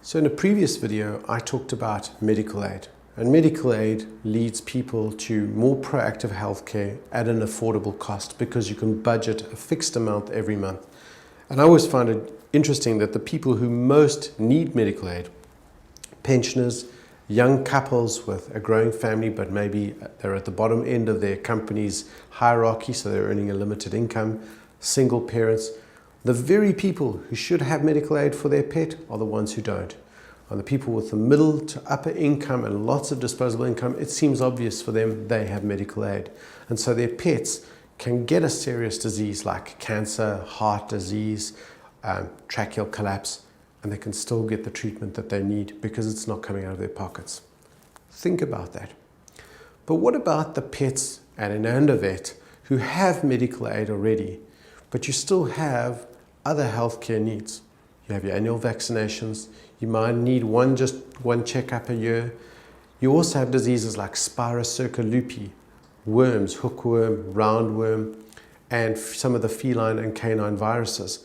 So in a previous video, I talked about medical aid. And medical aid leads people to more proactive healthcare at an affordable cost because you can budget a fixed amount every month. And I always find it interesting that the people who most need medical aid, pensioners, young couples with a growing family, but maybe they're at the bottom end of their company's hierarchy, so they're earning a limited income, single parents, the very people who should have medical aid for their pet are the ones who don't. And the people with the middle to upper income and lots of disposable income, it seems obvious for them they have medical aid. And so their pets can get a serious disease like cancer, heart disease, tracheal collapse, and they can still get the treatment that they need because it's not coming out of their pockets. Think about that. But what about the pets at Inanda Vet who have medical aid already, but you still have other healthcare needs? You have your annual vaccinations, you might need just one checkup a year. You also have diseases like Spirocirca worms, hookworm, roundworm, and some of the feline and canine viruses.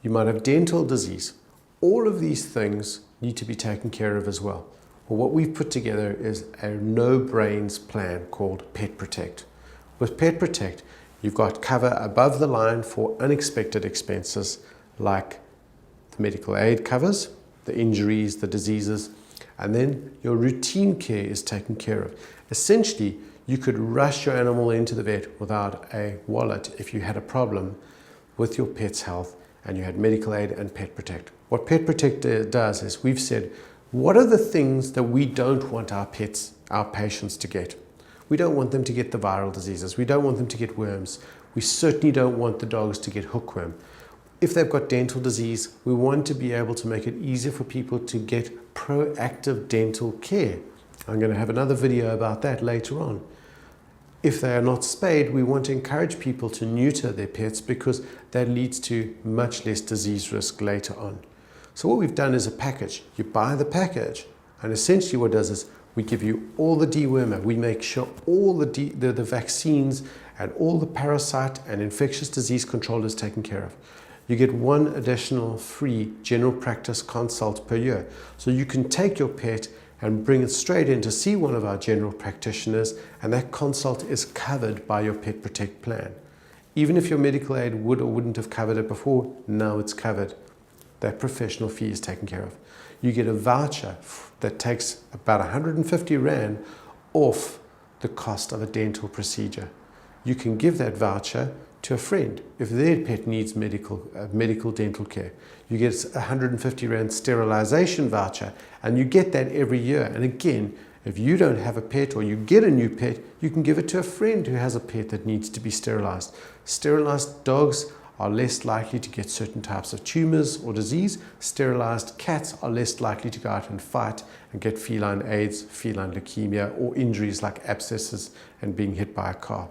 You might have dental disease. All of these things need to be taken care of as well. Well, what we've put together is a no-brains plan called PetProtect. With PetProtect, you've got cover above the line for unexpected expenses like the medical aid covers, the injuries, the diseases, and then your routine care is taken care of. Essentially, you could rush your animal into the vet without a wallet if you had a problem with your pet's health and you had medical aid and PetProtect. What PetProtect does is we've said, what are the things that we don't want our pets, our patients to get? We don't want them to get the viral diseases. We don't want them to get worms. We certainly don't want the dogs to get hookworm. If they've got dental disease, we want to be able to make it easier for people to get proactive dental care. I'm going to have another video about that later on. If they are not spayed, we want to encourage people to neuter their pets because that leads to much less disease risk later on. So what we've done is a package. You buy the package, and essentially what it does is we give you all the dewormer. We make sure all the vaccines and all the parasite and infectious disease control is taken care of. You get one additional free general practice consult per year. So you can take your pet and bring it straight in to see one of our general practitioners, and that consult is covered by your PetProtect plan. Even if your medical aid would or wouldn't have covered it before, now it's covered. That professional fee is taken care of. You get a voucher that takes about 150 Rand off the cost of a dental procedure. You can give that voucher to a friend if their pet needs medical dental care. You get a 150 Rand sterilization voucher, and you get that every year. And again, if you don't have a pet or you get a new pet, you can give it to a friend who has a pet that needs to be sterilized. Sterilized dogs are less likely to get certain types of tumors or disease. Sterilized cats are less likely to go out and fight and get feline AIDS, feline leukemia, or injuries like abscesses and being hit by a car.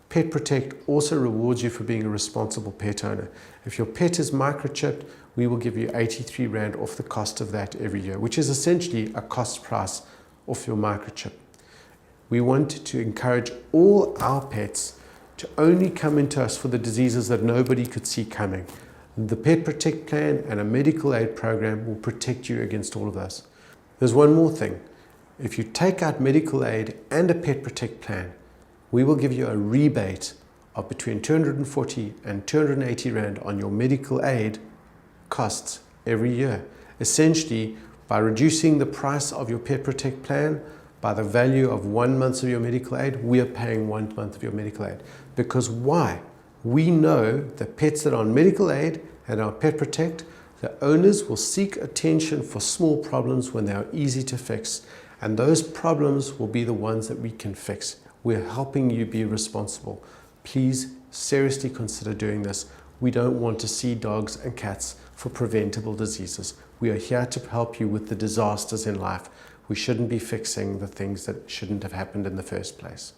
PetProtect also rewards you for being a responsible pet owner. If your pet is microchipped, we will give you 83 Rand off the cost of that every year, which is essentially a cost price off your microchip. We want to encourage all our pets to only come into us for the diseases that nobody could see coming. The PetProtect plan and a medical aid program will protect you against all of those. There's one more thing. If you take out medical aid and a PetProtect plan, we will give you a rebate of between 240 and 280 Rand on your medical aid costs every year. Essentially, by reducing the price of your PetProtect plan by the value of 1 month of your medical aid, we are paying 1 month of your medical aid. Because why? We know that pets that are on medical aid and are PetProtect, the owners will seek attention for small problems when they are easy to fix. And those problems will be the ones that we can fix. We're helping you be responsible. Please seriously consider doing this. We don't want to see dogs and cats for preventable diseases. We are here to help you with the disasters in life. We shouldn't be fixing the things that shouldn't have happened in the first place.